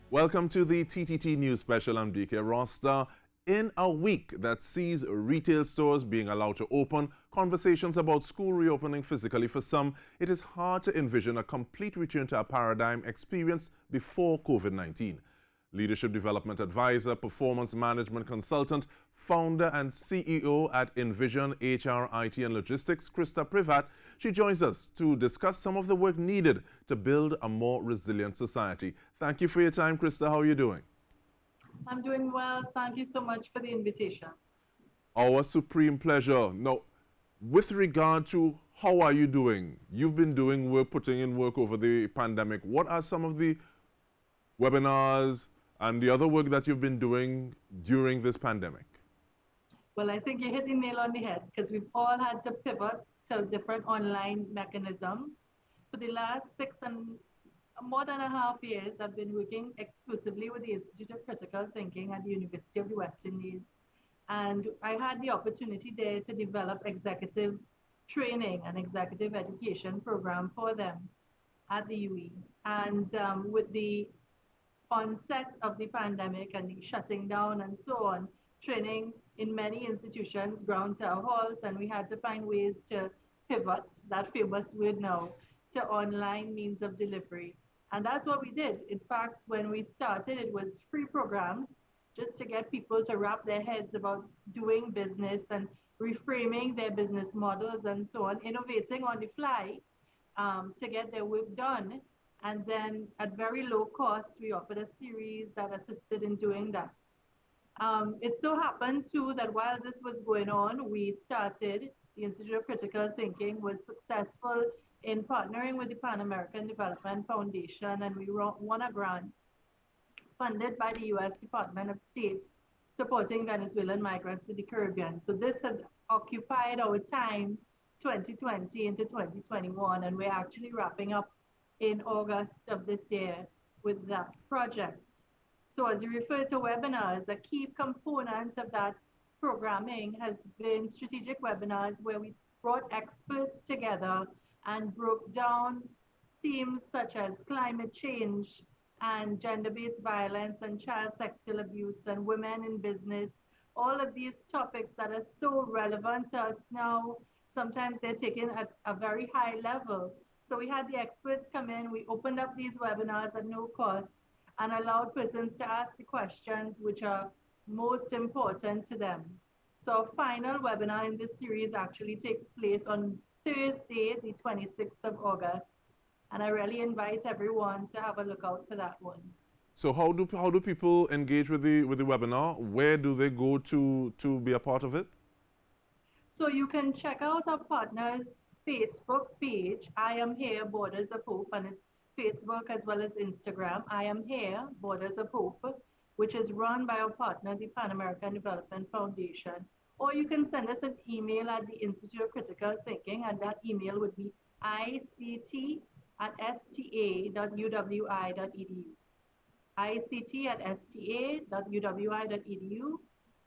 Welcome to the TTT News Special. I'm DK Roster. In a week that sees retail stores being allowed to open, conversations about school reopening physically for some, it is hard to envision a complete return to a paradigm experienced before COVID-19. Leadership Development Advisor, Performance Management Consultant, Founder and CEO at Envision HR, IT and Logistics Christa Prevatt. She joins us to discuss some of the work needed to build a more resilient society. Thank you for your time, Christa. How are you doing? I'm doing well. Thank you so much for the invitation. Our supreme pleasure. Now, with regard to how are you doing? You've been doing work, putting in work over the pandemic. What are some of the webinars and the other work that you've been doing during this pandemic? Well, I think you hit the nail on the head because we've all had to pivot to different online mechanisms. For the last more than a half years, I've been working exclusively with the Institute of Critical Thinking at the University of the West Indies. And I had the opportunity there to develop executive training and executive education program for them at the UE. And with the onset of the pandemic and the shutting down and so on, training in many institutions ground to a halt, and we had to find ways to pivot, that famous word now, to online means of delivery. And that's what we did. In fact, when we started, it was free programs just to get people to wrap their heads about doing business and reframing their business models and so on, innovating on the fly to get their work done. And then at very low cost, we offered a series that assisted in doing that. It so happened too that while this was going on, the Institute of Critical Thinking was successful in partnering with the Pan American Development Foundation, and we won a grant funded by the US Department of State supporting Venezuelan migrants in the Caribbean. So this has occupied our time 2020 into 2021, and we're actually wrapping up in August of this year with that project. So as you refer to webinars, a key component of that programming has been strategic webinars where we brought experts together and broke down themes such as climate change and gender-based violence and child sexual abuse and women in business, all of these topics that are so relevant to us now. Sometimes they're taken at a very high level. So we had the experts come in, we opened up these webinars at no cost and allowed persons to ask the questions which are most important to them. So our final webinar in this series actually takes place on Thursday, the 26th of August. And I really invite everyone to have a look out for that one. So how do people engage with the webinar? Where do they go to be a part of it? So you can check out our partners' Facebook page, I Am Here, Borders of Hope, and it's Facebook as well as Instagram, I Am Here, Borders of Hope, which is run by our partner, the Pan American Development Foundation. Or you can send us an email at the Institute of Critical Thinking, and that email would be ict@sta.uwi.edu. ict@sta.uwi.edu.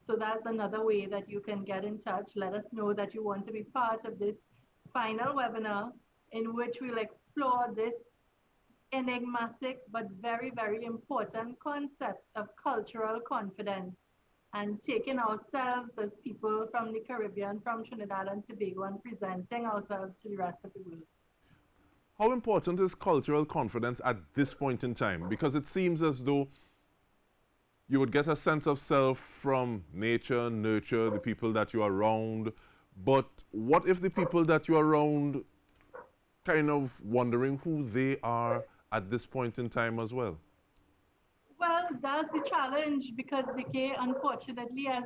So that's another way that you can get in touch. Let us know that you want to be part of this final webinar in which we'll explore this enigmatic but very, very important concept of cultural confidence and taking ourselves as people from the Caribbean, from Trinidad and Tobago, and presenting ourselves to the rest of the world. How important is cultural confidence at this point in time? Because it seems as though you would get a sense of self from nature, nurture, the people that you are around. But what if the people that you are around kind of wondering who they are at this point in time as well? Well, that's the challenge because decay, unfortunately, as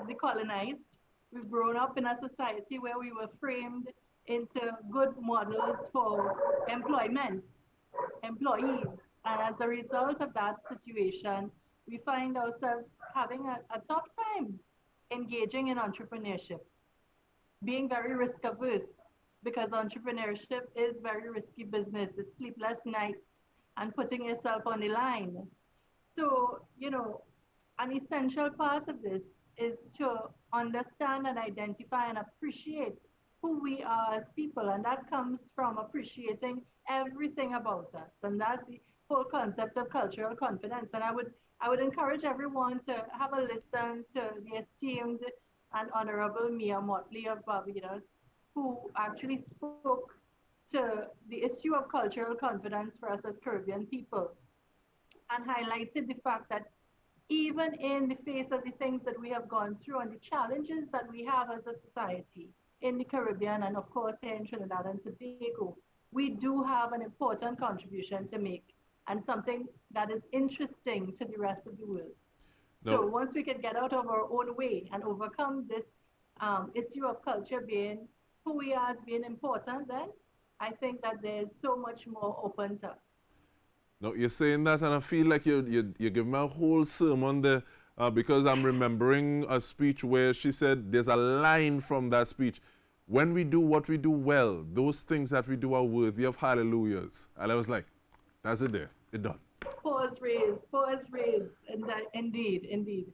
the colonized, we've grown up in a society where we were framed into good models for employment, employees. And as a result of that situation, we find ourselves having a tough time engaging in entrepreneurship, being very risk averse because entrepreneurship is very risky business. It's sleepless nights and putting yourself on the line. So, an essential part of this is to understand and identify and appreciate who we are as people. And that comes from appreciating everything about us. And that's the whole concept of cultural confidence. And I would encourage everyone to have a listen to the esteemed and honorable Mia Motley of Barbados, who actually spoke to the issue of cultural confidence for us as Caribbean people and highlighted the fact that even in the face of the things that we have gone through and the challenges that we have as a society in the Caribbean and, of course, here in Trinidad and Tobago, we do have an important contribution to make and something that is interesting to the rest of the world. So No, once we can get out of our own way and overcome this issue of culture being who we are as being important, then I think that there's so much more open to us. no, you're saying that, and I feel like you give me a whole sermon there because I'm remembering a speech where she said there's a line from that speech. When we do what we do well, those things that we do are worthy of hallelujahs. And I was like, that's it there. It done. Pause, raise, and that, indeed, indeed.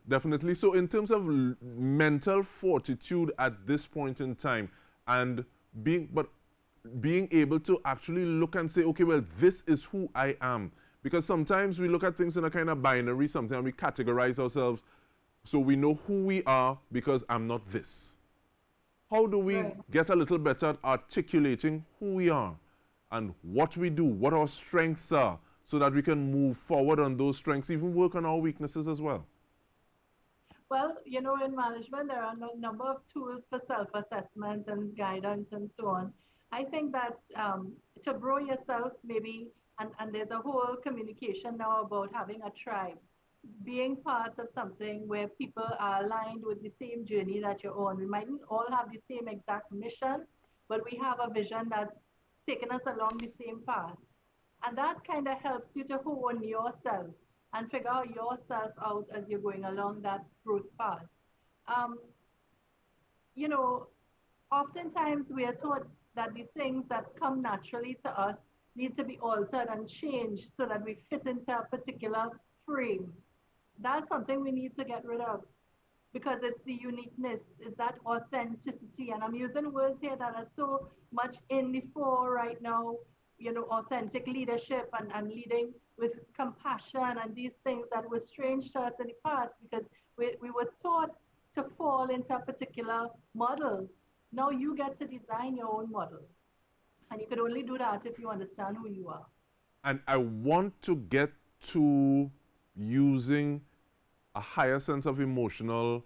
Definitely. So, in terms of mental fortitude at this point in time, and being able to actually look and say, okay, well, this is who I am. Because sometimes we look at things in a kind of binary, sometimes we categorize ourselves so we know who we are because I'm not this. How do we Right. get a little better at articulating who we are and what we do, what our strengths are, so that we can move forward on those strengths, even work on our weaknesses as well? Well, in management, there are a number of tools for self-assessment and guidance and so on. I think that to grow yourself, maybe, and there's a whole communication now about having a tribe, being part of something where people are aligned with the same journey that you're on. We mightn't all have the same exact mission, but we have a vision that's taken us along the same path. And that kind of helps you to hone yourself and figure yourself out as you're going along that growth path. Um, you know, Oftentimes we are taught that the things that come naturally to us need to be altered and changed so that we fit into a particular frame. That's something we need to get rid of because it's the uniqueness, is that authenticity. And I'm using words here that are so much in the fore right now, authentic leadership and leading with compassion and these things that were strange to us in the past because we were taught to fall into a particular model. Now you get to design your own model. And you could only do that if you understand who you are. And I want to get to using a higher sense of emotional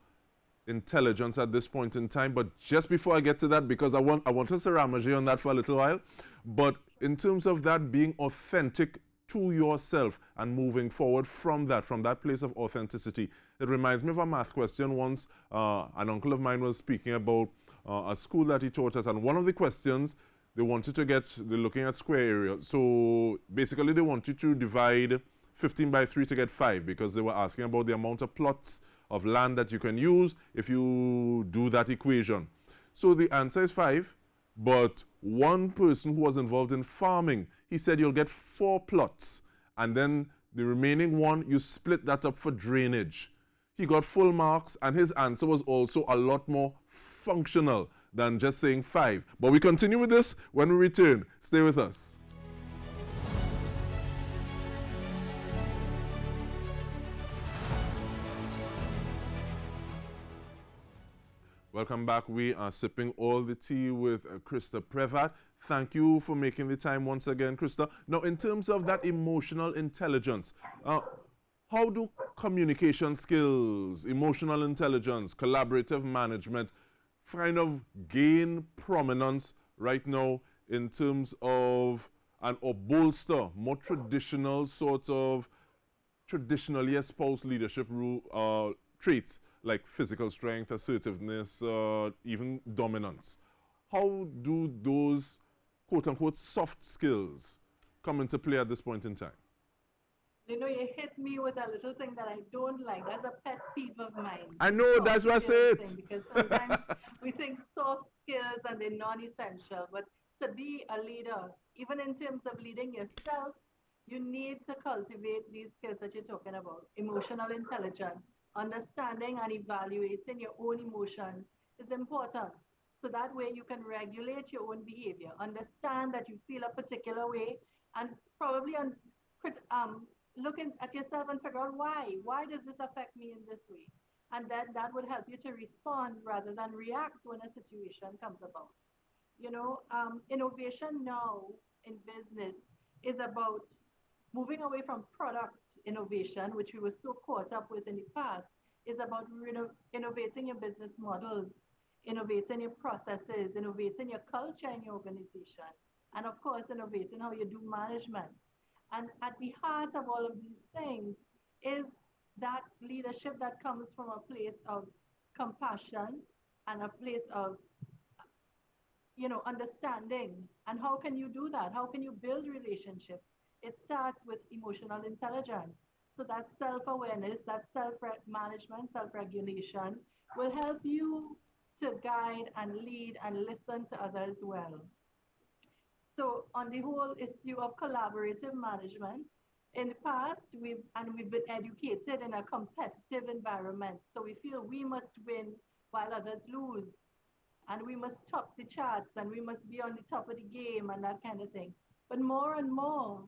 intelligence at this point in time. But just before I get to that, because I want us to ramage on that for a little while. But in terms of that being authentic to yourself and moving forward from that place of authenticity, it reminds me of a math question once. An uncle of mine was speaking about a school that he taught at, and one of the questions they wanted to get, they're looking at square area. So basically they want you to divide 15 by 3 to get 5 because they were asking about the amount of plots of land that you can use if you do that equation. So the answer is 5, but one person who was involved in farming, he said you'll get 4 plots, and then the remaining one, you split that up for drainage. He got full marks, and his answer was also a lot more functional than just saying 5. But we continue with this when we return. Stay with us. Welcome back. We are sipping all the tea with Christa Prevatt. Thank you for making the time once again, Christa. Now, in terms of that emotional intelligence, how do communication skills, emotional intelligence, collaborative management kind of gain prominence right now in terms of or bolster more traditional sort of traditionally espoused leadership traits like physical strength, assertiveness, even dominance? How do those quote-unquote soft skills come into play at this point in time? You hit me with a little thing that I don't like. That's a pet peeve of mine. I This know, soft that's why I say skills it. thing, because sometimes we think soft skills and they're non-essential. But to be a leader, even in terms of leading yourself, you need to cultivate these skills that you're talking about. Emotional intelligence, understanding and evaluating your own emotions is important. So that way you can regulate your own behavior, understand that you feel a particular way, and probably looking at yourself and figure out why. Why does this affect me in this way? And then that would help you to respond rather than react when a situation comes about. Innovation now in business is about moving away from product innovation, which we were so caught up with in the past, is about innovating your business models, innovating your processes, innovating your culture in your organization, and of course, innovating how you do management. And at the heart of all of these things is that leadership that comes from a place of compassion and a place of understanding. And how can you do that? How can you build relationships? It starts with emotional intelligence. So that self-awareness, that self-management, self-regulation will help you to guide and lead and listen to others well. So on the whole issue of collaborative management, in the past we've been educated in a competitive environment. So we feel we must win while others lose, and we must top the charts, and we must be on the top of the game and that kind of thing. But more and more,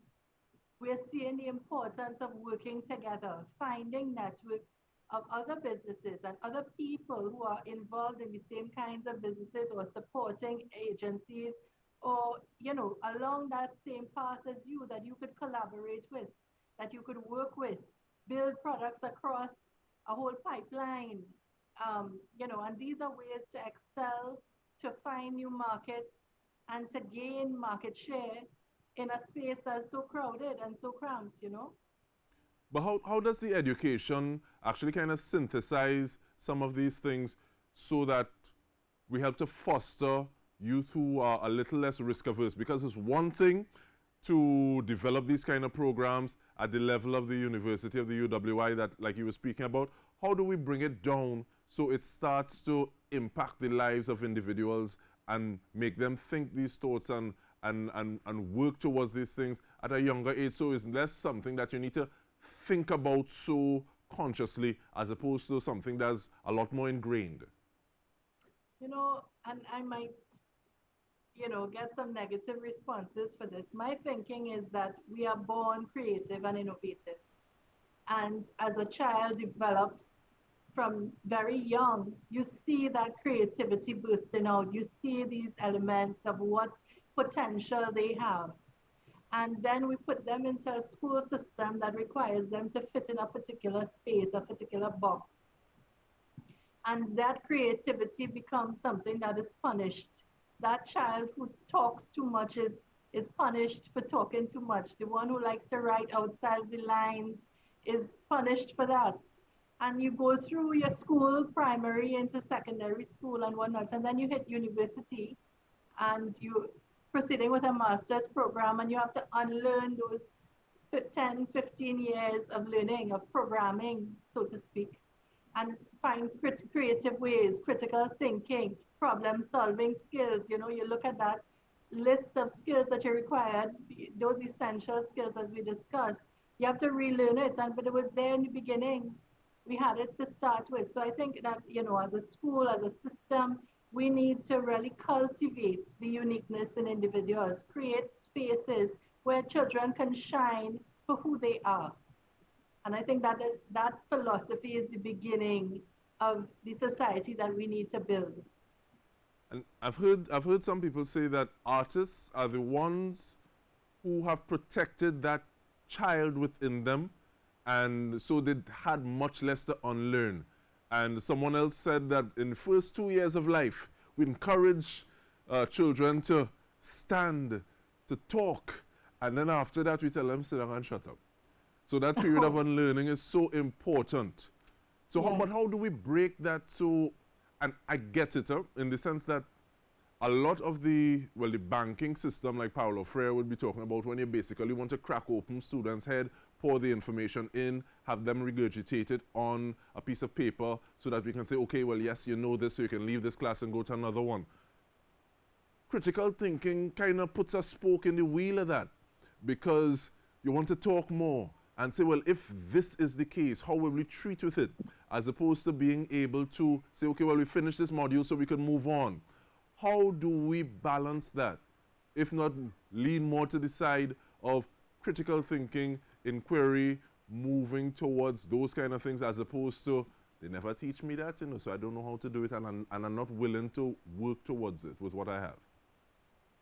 we're seeing the importance of working together, finding networks of other businesses and other people who are involved in the same kinds of businesses or supporting agencies or, along that same path as you that you could collaborate with, that you could work with, build products across a whole pipeline. And these are ways to excel, to find new markets, and to gain market share in a space that's so crowded and so cramped. But how does the education actually kind of synthesize some of these things so that we help to foster youth who are a little less risk averse? Because it's one thing to develop these kind of programs at the level of the University of the UWI that, like you were speaking about. How do we bring it down so it starts to impact the lives of individuals and make them think these thoughts and work towards these things at a younger age, so it's less something that you need to think about so consciously as opposed to something that's a lot more ingrained? And I might, get some negative responses for this. My thinking is that we are born creative and innovative. And as a child develops from very young, you see that creativity bursting out. You see these elements of what potential they have. And then we put them into a school system that requires them to fit in a particular space, a particular box. And that creativity becomes something that is punished. That child who talks too much is punished for talking too much. The one who likes to write outside the lines is punished for that. And you go through your school, primary into secondary school and whatnot, and then you hit university and you proceeding with a master's program, and you have to unlearn those 10, 15 years of learning, of programming, so to speak, and find creative ways, critical thinking, problem solving skills. You look at that list of skills that you required, those essential skills as we discussed. You have to relearn it, but it was there in the beginning. We had it to start with. So I think that, as a school, as a system, we need to really cultivate the uniqueness in individuals, create spaces where children can shine for who they are. And I think that philosophy is the beginning of the society that we need to build. And I've heard some people say that artists are the ones who have protected that child within them, and so they had much less to unlearn. And someone else said that in the first 2 years of life, we encourage children to stand, to talk, and then after that we tell them sit down and shut up. So that period of unlearning is so important. So, Yes. how do we break that? So, and I get it in the sense that a lot of the banking system, like Paulo Freire would be talking about, when you basically want to crack open students' head, pour the information in, have them regurgitate it on a piece of paper so that we can say, okay, well, yes, you know this, so you can leave this class and go to another one. Critical thinking kind of puts a spoke in the wheel of that, because you want to talk more and say, well, if this is the case, how will we treat with it? As opposed to being able to say, okay, well, we finished this module so we can move on. How do we balance that? If not, lean more to the side of critical thinking inquiry moving towards those kind of things, as opposed to, they never teach me that, so I don't know how to do it, and I'm not willing to work towards it with what I have.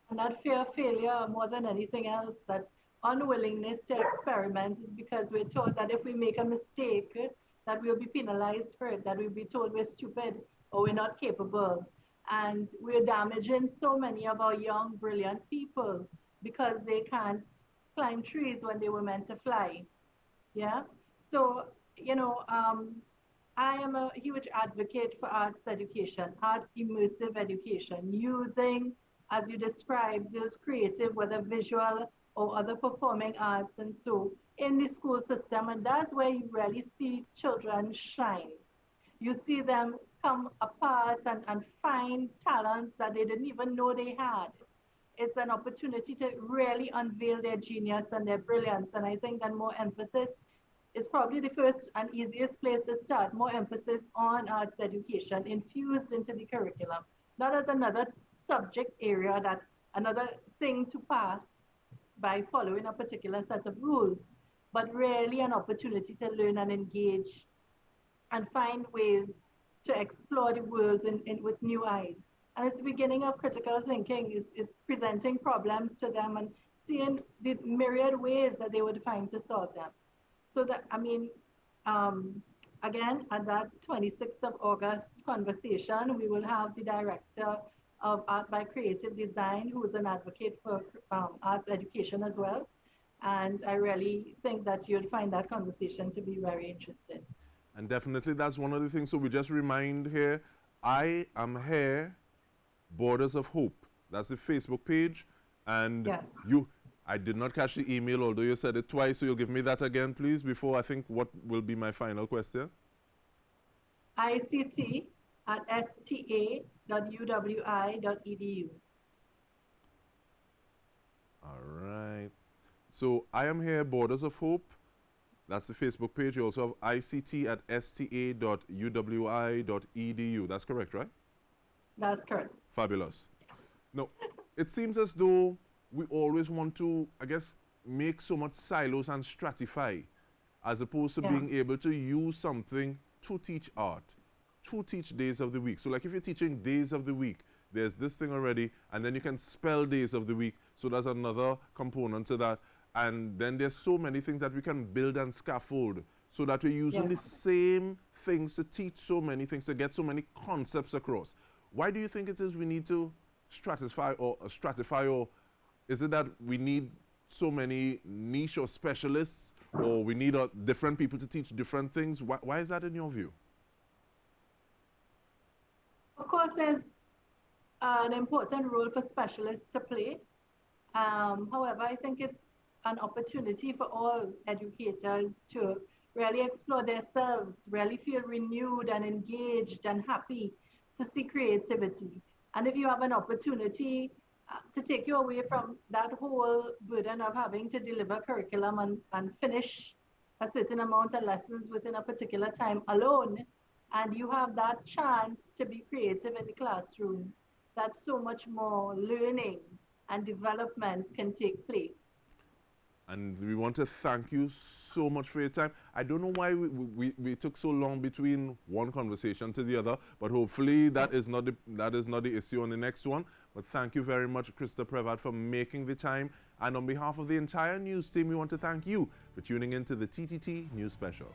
And that fear of failure, more than anything else, that unwillingness to experiment, is because we're told that if we make a mistake, that we'll be penalized for it, that we'll be told we're stupid or we're not capable. And we're damaging so many of our young, brilliant people because they can't climb trees when they were meant to fly. Yeah. So, I am a huge advocate for arts education, arts immersive education, using, as you described, those creative, whether visual or other performing arts and so in the school system. And that's where you really see children shine. You see them come apart and find talents that they didn't even know they had. It's an opportunity to really unveil their genius and their brilliance. And I think that more emphasis is probably the first and easiest place to start. More emphasis on arts education infused into the curriculum, not as another subject area, that another thing to pass by following a particular set of rules, but really an opportunity to learn and engage and find ways to explore the world with new eyes. And it's the beginning of critical thinking, is presenting problems to them and seeing the myriad ways that they would find to solve them. So that, um, again, at that 26th of August conversation, we will have the director of Art by Creative Design, who is an advocate for arts education as well. And I really think that you'd find that conversation to be very interesting. And definitely that's one of the things. So we just remind here, I am here, Borders of Hope. That's the Facebook page. And yes. I did not catch the email, although you said it twice, so you'll give me that again, please, before I think what will be my final question. ICT@sta.uwi.edu. All right. So I am here, Borders of Hope. That's the Facebook page. You also have ict@sta.uwi.edu. That's correct, right? That's correct. Fabulous. Now, it seems as though we always want to, I guess, make so much silos and stratify, as opposed to being able to use something to teach art, to teach days of the week. So like if you're teaching days of the week, there's this thing already, and then you can spell days of the week, so there's another component to that. And then there's so many things that we can build and scaffold, so that we're using the same things to teach so many things, to get so many concepts across. Why do you think it is we need to stratify, or is it that we need so many niche or specialists, or we need different people to teach different things? Why is that in your view? Of course, there's an important role for specialists to play. However, I think it's an opportunity for all educators to really explore themselves, really feel renewed and engaged and happy to see creativity. And if you have an opportunity to take you away from that whole burden of having to deliver curriculum and finish a certain amount of lessons within a particular time alone, and you have that chance to be creative in the classroom, that so much more learning and development can take place. And we want to thank you so much for your time. I don't know why we took so long between one conversation to the other, but hopefully that is not the issue on the next one. But thank you very much, Christa Prevatt, for making the time. And on behalf of the entire news team, we want to thank you for tuning in to the TTT News Special.